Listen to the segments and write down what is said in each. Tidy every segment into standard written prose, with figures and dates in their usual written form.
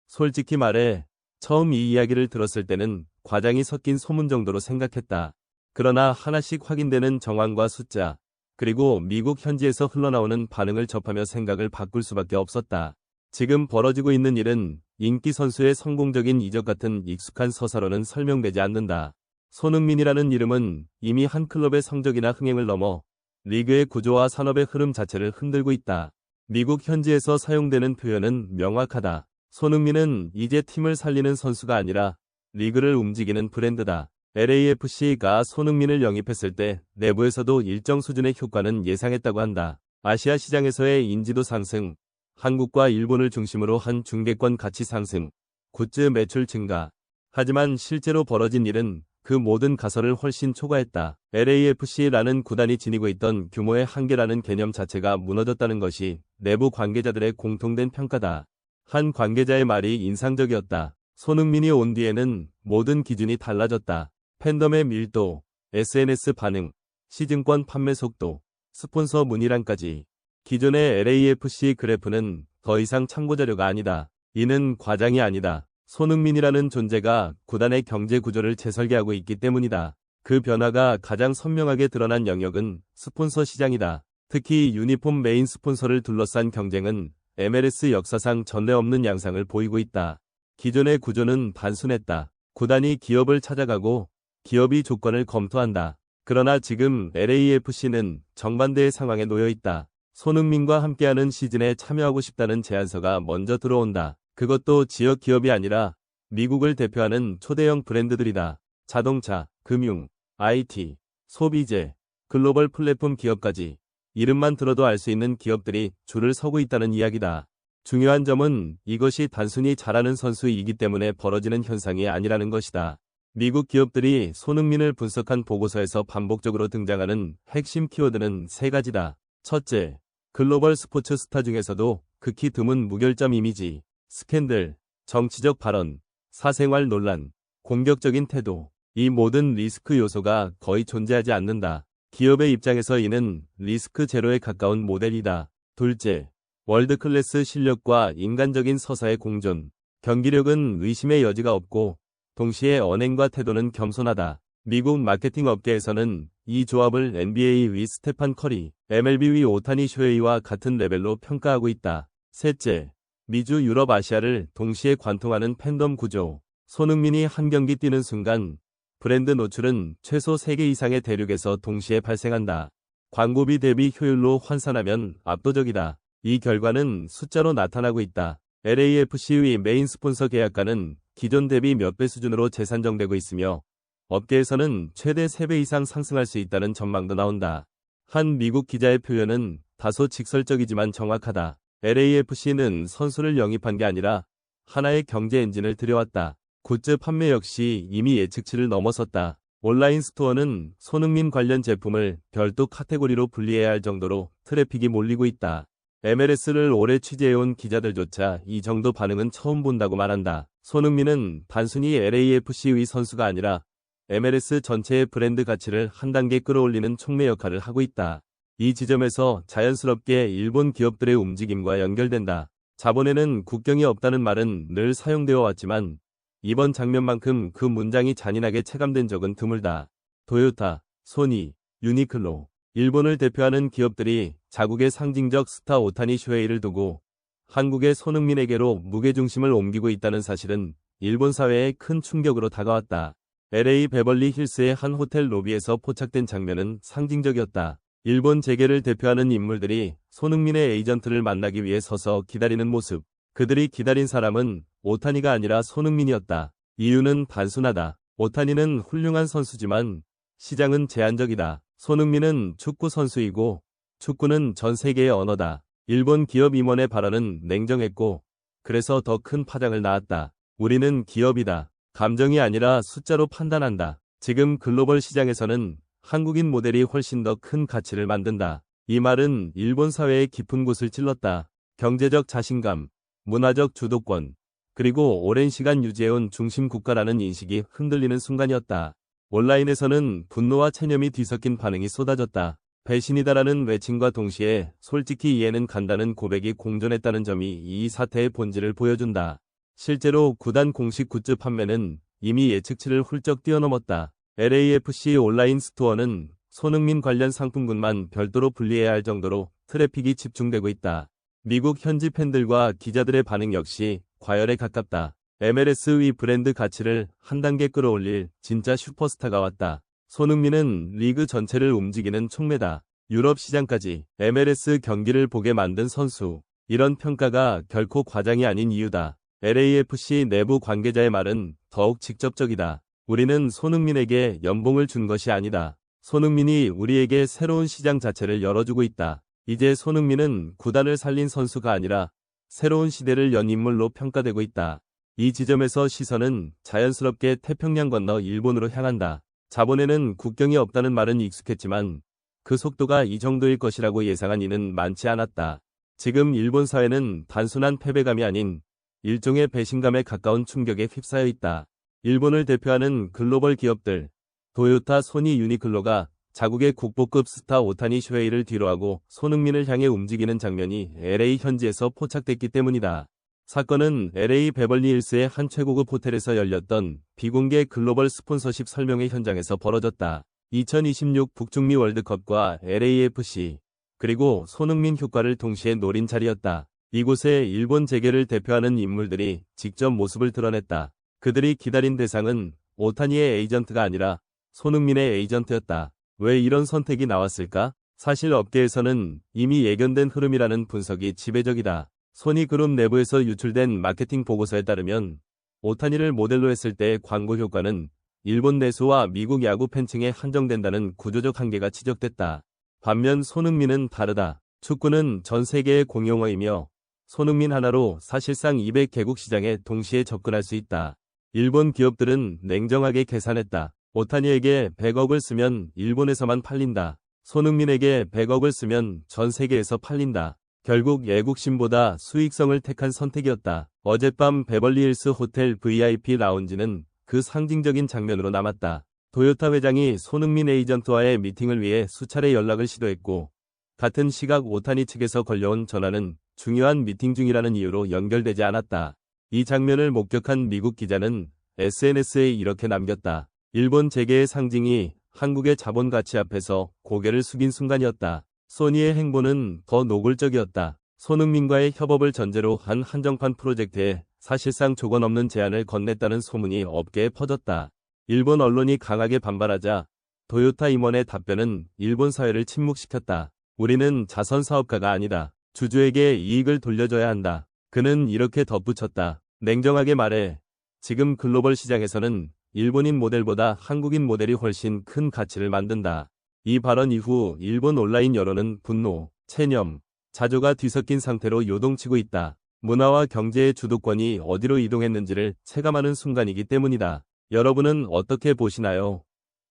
솔직히 말해, 처음 이 이야기를 들었을 때는 과장이 섞인 소문 정도로 생각했다. 그러나 하나씩 확인되는 정황과 숫자, 그리고 미국 현지에서 흘러나오는 반응을 접하며 생각을 바꿀 수밖에 없었다. 지금 벌어지고 있는 일은 인기 선수의 성공적인 이적 같은 익숙한 서사로는 설명되지 않는다. 손흥민이라는 이름은 이미 한 클럽의 성적이나 흥행을 넘어 리그의 구조와 산업의 흐름 자체를 흔들고 있다. 미국 현지에서 사용되는 표현은 명확하다. 손흥민은 이제 팀을 살리는 선수가 아니라 리그를 움직이는 브랜드다. LAFC가 손흥민을 영입했을 때 내부에서도 일정 수준의 효과는 예상했다고 한다. 아시아 시장에서의 인지도 상승, 한국과 일본을 중심으로 한 중계권 가치 상승, 굿즈 매출 증가. 하지만 실제로 벌어진 일은 그 모든 가설을 훨씬 초과했다. LAFC라는 구단이 지니고 있던 규모의 한계라는 개념 자체가 무너졌다는 것이 내부 관계자들의 공통된 평가다. 한 관계자의 말이 인상적이었다. 손흥민이 온 뒤에는 모든 기준이 달라졌다. 팬덤의 밀도, SNS 반응, 시즌권 판매 속도, 스폰서 문의량까지. 기존의 LAFC 그래프는 더 이상 참고자료가 아니다. 이는 과장이 아니다. 손흥민이라는 존재가 구단의 경제 구조를 재설계하고 있기 때문이다. 그 변화가 가장 선명하게 드러난 영역은 스폰서 시장이다. 특히 유니폼 메인 스폰서를 둘러싼 경쟁은 MLS 역사상 전례 없는 양상을 보이고 있다. 기존의 구조는 단순했다. 구단이 기업을 찾아가고 기업이 조건을 검토한다. 그러나 지금 LAFC는 정반대의 상황에 놓여 있다. 손흥민과 함께하는 시즌에 참여하고 싶다는 제안서가 먼저 들어온다. 그것도 지역 기업이 아니라 미국을 대표하는 초대형 브랜드들이다. 자동차, 금융, IT, 소비재, 글로벌 플랫폼 기업까지 이름만 들어도 알 수 있는 기업들이 줄을 서고 있다는 이야기다. 중요한 점은 이것이 단순히 잘하는 선수이기 때문에 벌어지는 현상이 아니라는 것이다. 미국 기업들이 손흥민을 분석한 보고서에서 반복적으로 등장하는 핵심 키워드는 세 가지다. 첫째, 글로벌 스포츠 스타 중에서도 극히 드문 무결점 이미지, 스캔들, 정치적 발언, 사생활 논란, 공격적인 태도. 이 모든 리스크 요소가 거의 존재하지 않는다. 기업의 입장에서 이는 리스크 제로에 가까운 모델이다. 둘째, 월드클래스 실력과 인간적인 서사의 공존. 경기력은 의심의 여지가 없고 동시에 언행과 태도는 겸손하다. 미국 마케팅 업계에서는 이 조합을 NBA 위 스테판 커리, MLB 위 오타니 쇼헤이와 같은 레벨로 평가하고 있다. 셋째, 미주 유럽 아시아를 동시에 관통하는 팬덤 구조. 손흥민이 한 경기 뛰는 순간 브랜드 노출은 최소 3개 이상의 대륙에서 동시에 발생한다. 광고비 대비 효율로 환산하면 압도적이다. 이 결과는 숫자로 나타나고 있다. LAFC의 메인 스폰서 계약가는 기존 대비 몇 배 수준으로 재산정되고 있으며 업계에서는 최대 3배 이상 상승할 수 있다는 전망도 나온다. 한 미국 기자의 표현은 다소 직설적이지만 정확하다. LAFC는 선수를 영입한 게 아니라 하나의 경제 엔진을 들여왔다. 굿즈 판매 역시 이미 예측치를 넘어섰다. 온라인 스토어는 손흥민 관련 제품을 별도 카테고리로 분리해야 할 정도로 트래픽이 몰리고 있다. MLS를 오래 취재해온 기자들조차 이 정도 반응은 처음 본다고 말한다. 손흥민은 단순히 LAFC의 선수가 아니라 MLS 전체의 브랜드 가치를 한 단계 끌어올리는 촉매 역할을 하고 있다. 이 지점에서 자연스럽게 일본 기업들의 움직임과 연결된다. 자본에는 국경이 없다는 말은 늘 사용되어 왔지만 이번 장면만큼 그 문장이 잔인하게 체감된 적은 드물다. 토요타, 소니, 유니클로, 일본을 대표하는 기업들이 자국의 상징적 스타 오타니 쇼헤이를 두고 한국의 손흥민에게로 무게중심을 옮기고 있다는 사실은 일본 사회에 큰 충격으로 다가왔다. LA 베벌리 힐스의 한 호텔 로비에서 포착된 장면은 상징적이었다. 일본 재계를 대표하는 인물들이 손흥민의 에이전트를 만나기 위해 서서 기다리는 모습. 그들이 기다린 사람은 오타니가 아니라 손흥민이었다. 이유는 단순하다. 오타니는 훌륭한 선수지만 시장은 제한적이다. 손흥민은 축구 선수이고 축구는 전 세계의 언어다. 일본 기업 임원의 발언은 냉정했고 그래서 더 큰 파장을 낳았다. 우리는 기업이다. 감정이 아니라 숫자로 판단한다. 지금 글로벌 시장에서는 한국인 모델이 훨씬 더 큰 가치를 만든다. 이 말은 일본 사회의 깊은 곳을 찔렀다. 경제적 자신감, 문화적 주도권, 그리고 오랜 시간 유지해온 중심 국가라는 인식이 흔들리는 순간이었다. 온라인에서는 분노와 체념이 뒤섞인 반응이 쏟아졌다. 배신이다라는 외침과 동시에 솔직히 이해는 간다는 고백이 공존했다는 점이 이 사태의 본질을 보여준다. 실제로 구단 공식 굿즈 판매는 이미 예측치를 훌쩍 뛰어넘었다. LAFC 온라인 스토어는 손흥민 관련 상품군만 별도로 분리해야 할 정도로 트래픽이 집중되고 있다. 미국 현지 팬들과 기자들의 반응 역시 과열에 가깝다. MLS의 브랜드 가치를 한 단계 끌어올릴 진짜 슈퍼스타가 왔다. 손흥민은 리그 전체를 움직이는 촉매다. 유럽 시장까지 MLS 경기를 보게 만든 선수. 이런 평가가 결코 과장이 아닌 이유다. LAFC 내부 관계자의 말은 더욱 직접적이다. 우리는 손흥민에게 연봉을 준 것이 아니다. 손흥민이 우리에게 새로운 시장 자체를 열어주고 있다. 이제 손흥민은 구단을 살린 선수가 아니라 새로운 시대를 연 인물로 평가되고 있다. 이 지점에서 시선은 자연스럽게 태평양 건너 일본으로 향한다. 자본에는 국경이 없다는 말은 익숙했지만 그 속도가 이 정도일 것이라고 예상한 이는 많지 않았다. 지금 일본 사회는 단순한 패배감이 아닌 일종의 배신감에 가까운 충격에 휩싸여 있다. 일본을 대표하는 글로벌 기업들, 도요타, 소니, 유니클로가 자국의 국보급 스타 오타니 쇼헤이를 뒤로하고 손흥민을 향해 움직이는 장면이 LA 현지에서 포착됐기 때문이다. 사건은 LA 베벌리힐스의 한 최고급 호텔에서 열렸던 비공개 글로벌 스폰서십 설명회 현장에서 벌어졌다. 2026 북중미 월드컵과 LAFC, 그리고 손흥민 효과를 동시에 노린 자리였다. 이곳에 일본 재계를 대표하는 인물들이 직접 모습을 드러냈다. 그들이 기다린 대상은 오타니의 에이전트가 아니라 손흥민의 에이전트였다. 왜 이런 선택이 나왔을까? 사실 업계에서는 이미 예견된 흐름이라는 분석이 지배적이다. 소니그룹 내부에서 유출된 마케팅 보고서에 따르면 오타니를 모델로 했을 때의 광고 효과는 일본 내수와 미국 야구 팬층에 한정된다는 구조적 한계가 지적됐다. 반면 손흥민은 다르다. 축구는 전 세계의 공용어이며 손흥민 하나로 사실상 200개국 시장에 동시에 접근할 수 있다. 일본 기업들은 냉정하게 계산했다. 오타니에게 100억을 쓰면 일본에서만 팔린다. 손흥민에게 100억을 쓰면 전 세계에서 팔린다. 결국 애국심보다 수익성을 택한 선택이었다. 어젯밤 베벌리힐스 호텔 VIP 라운지는 그 상징적인 장면으로 남았다. 도요타 회장이 손흥민 에이전트와의 미팅을 위해 수차례 연락을 시도했고 같은 시각 오타니 측에서 걸려온 전화는 중요한 미팅 중이라는 이유로 연결되지 않았다. 이 장면을 목격한 미국 기자는 SNS에 이렇게 남겼다. 일본 재계의 상징이 한국의 자본 가치 앞에서 고개를 숙인 순간이었다. 소니의 행보는 더 노골적이었다. 손흥민과의 협업을 전제로 한 한정판 프로젝트에 사실상 조건 없는 제안을 건넸다는 소문이 업계에 퍼졌다. 일본 언론이 강하게 반발하자 도요타 임원의 답변은 일본 사회를 침묵시켰다. 우리는 자선 사업가가 아니다. 주주에게 이익을 돌려줘야 한다. 그는 이렇게 덧붙였다. 냉정하게 말해. 지금 글로벌 시장에서는 일본인 모델보다 한국인 모델이 훨씬 큰 가치를 만든다. 이 발언 이후 일본 온라인 여론은 분노, 체념, 자조가 뒤섞인 상태로 요동치고 있다. 문화와 경제의 주도권이 어디로 이동했는지를 체감하는 순간이기 때문이다. 여러분은 어떻게 보시나요?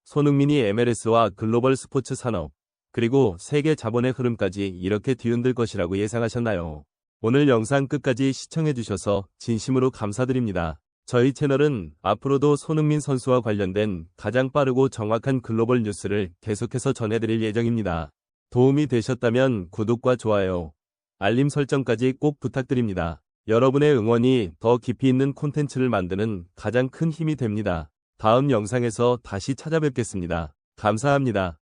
손흥민이 MLS와 글로벌 스포츠 산업, 그리고 세계 자본의 흐름까지 이렇게 뒤흔들 것이라고 예상하셨나요? 오늘 영상 끝까지 시청해주셔서 진심으로 감사드립니다. 저희 채널은 앞으로도 손흥민 선수와 관련된 가장 빠르고 정확한 글로벌 뉴스를 계속해서 전해드릴 예정입니다. 도움이 되셨다면 구독과 좋아요, 알림 설정까지 꼭 부탁드립니다. 여러분의 응원이 더 깊이 있는 콘텐츠를 만드는 가장 큰 힘이 됩니다. 다음 영상에서 다시 찾아뵙겠습니다. 감사합니다.